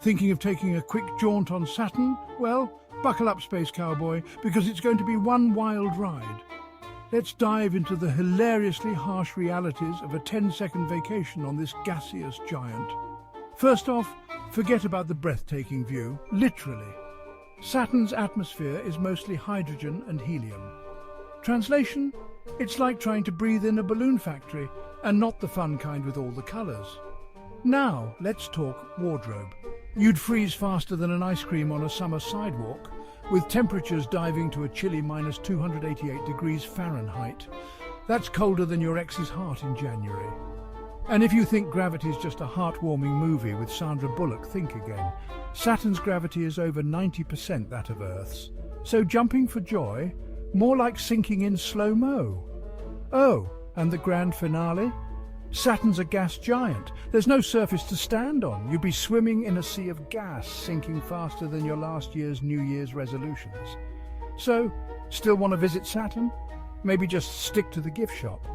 Thinking of taking a quick jaunt on Saturn? Well, buckle up, space cowboy, because it's going to be one wild ride. Let's dive into the hilariously harsh realities of a 10-second vacation on this gaseous giant. First off, forget about the breathtaking view, literally. Saturn's atmosphere is mostly hydrogen and helium. Translation? It's like trying to breathe in a balloon factory, and not the fun kind with all the colours. Now, let's talk wardrobe. You'd freeze faster than an ice cream on a summer sidewalk, with temperatures diving to a chilly -288 degrees Fahrenheit. That's colder than your ex's heart in January. And if you think gravity's just a heartwarming movie with Sandra Bullock, think again. Saturn's gravity is over 90% that of Earth's. So jumping for joy, more like sinking in slow-mo. Oh, and the grand finale? Saturn's a gas giant. There's no surface to stand on. You'd be swimming in a sea of gas, sinking faster than your last year's New Year's resolutions. So, still want to visit Saturn? Maybe just stick to the gift shop.